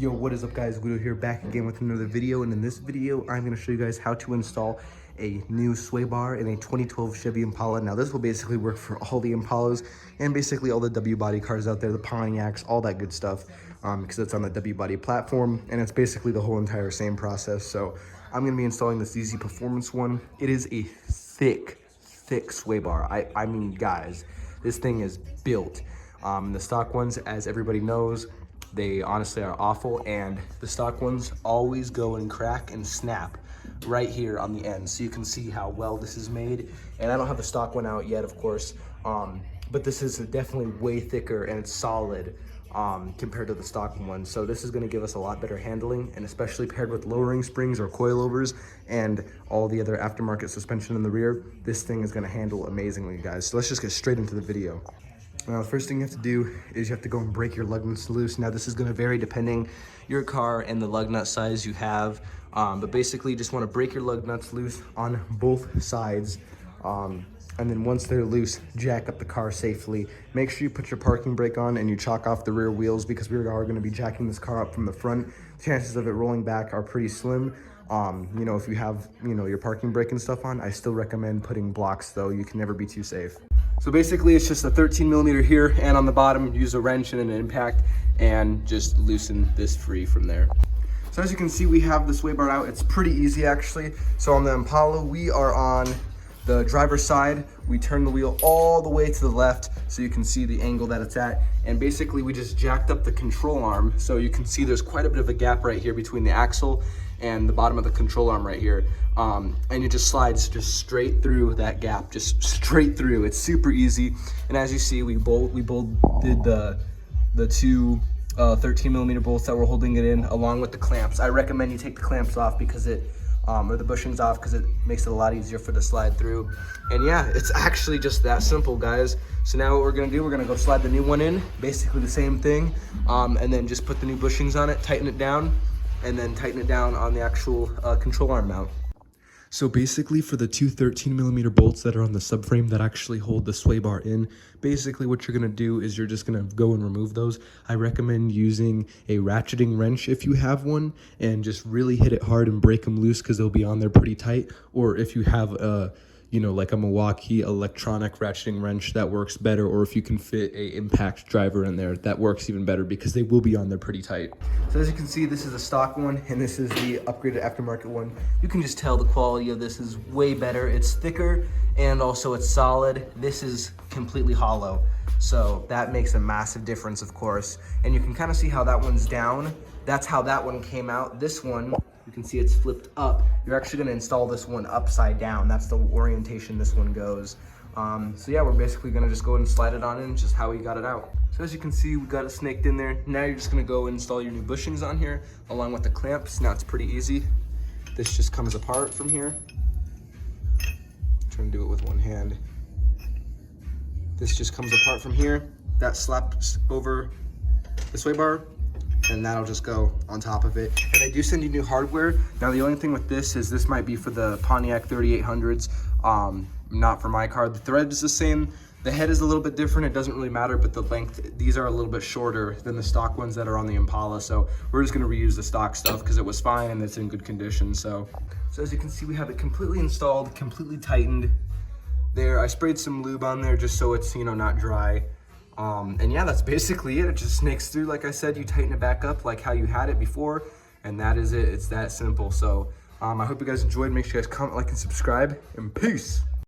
Yo, what is up guys, Guido here, back again with another video, and in this video I'm going to show you guys how to install a new sway bar in a 2012 Chevy Impala. Now this will basically work for all the Impalas and basically all the W-Body cars out there, the Pontiacs, all that good stuff, because it's on the W-Body platform and it's basically the whole entire same process. So I'm going to be installing this ZZPerformance one. It is a thick sway bar. I mean guys, this thing is built. The stock ones, as everybody knows, they honestly are awful, and the stock ones always go and crack and snap right here on the end. So you can see how well this is made. And I don't have the stock one out yet, of course, but this is definitely way thicker and it's solid compared to the stock one. So this is going to give us a lot better handling, and especially paired with lowering springs or coilovers and all the other aftermarket suspension in the rear, this thing is going to handle amazingly, guys. So let's just get straight into the video. Now, the first thing you have to do is you have to go and break your lug nuts loose. Now, this is going to vary depending your car and the lug nut size you have. But basically, you just want to break your lug nuts loose on both sides. And then once they're loose, jack up the car safely. Make sure you put your parking brake on and you chalk off the rear wheels, because we are going to be jacking this car up from the front. Chances of it rolling back are pretty slim. You know, if you have, your parking brake and stuff on, I still recommend putting blocks, though. You can never be too safe. So basically it's just a 13 millimeter here, and on the bottom use a wrench and an impact and just loosen this free from there. So as you can see, we have the sway bar out. It's pretty easy actually. So on the Impala, we are on the driver's side. We turn the wheel all the way to the left so you can see the angle that it's at. And basically we just jacked up the control arm. So you can see there's quite a bit of a gap right here between the axle and the bottom of the control arm right here. And it just slides just straight through that gap, just straight through. It's super easy. And as you see, we did the two 13 millimeter bolts that were holding it in, along with the clamps. I recommend you take the clamps off because it, or the bushings off, because it makes it a lot easier for it to slide through. And yeah, it's actually just that simple, guys. So now what we're gonna do, we're gonna go slide the new one in, basically the same thing, and then just put the new bushings on it, tighten it down, and then tighten it down on the actual control arm mount. So basically, for the two 13 millimeter bolts that are on the subframe that actually hold the sway bar in, basically what you're going to do is you're just going to go and remove those. I recommend using a ratcheting wrench if you have one, and just really hit it hard and break them loose, because they'll be on there pretty tight. Or if you have a like a Milwaukee electronic ratcheting wrench, that works better. Or if you can fit a impact driver in there, that works even better, because they will be on there pretty tight. So as you can see, this is the stock one and this is the upgraded aftermarket one. You can just tell the quality of this is way better. It's thicker and also it's solid. This is completely hollow, so that makes a massive difference, of course. And you can kind of see how that one's down. That's how that one came out. This one, you can see it's flipped up. You're actually going to install this one upside down. That's the orientation this one goes. So yeah, we're basically going to just go ahead and slide it on in, just how we got it out. So as you can see, we got it snaked in there. Now you're just going to go and install your new bushings on here along with the clamps. Now it's pretty easy. This just comes apart from here. I'm trying to do it with one hand. This just comes apart from here. That slaps over the sway bar, and that'll just go on top of it. And they do send you new hardware. Now the only thing with this is this might be for the Pontiac 3800s, not for my car. The thread is the same. The head is a little bit different. It doesn't really matter, but the length, these are a little bit shorter than the stock ones that are on the Impala. So we're just gonna reuse the stock stuff because it was fine and it's in good condition. So as you can see, we have it completely installed, completely tightened. There, I sprayed some lube on there just so it's, not dry. And yeah, that's basically it. It just snakes through. Like I said, you tighten it back up like how you had it before, and that is it. It's that simple. So I hope you guys enjoyed. Make sure you guys comment, like, and subscribe, and peace.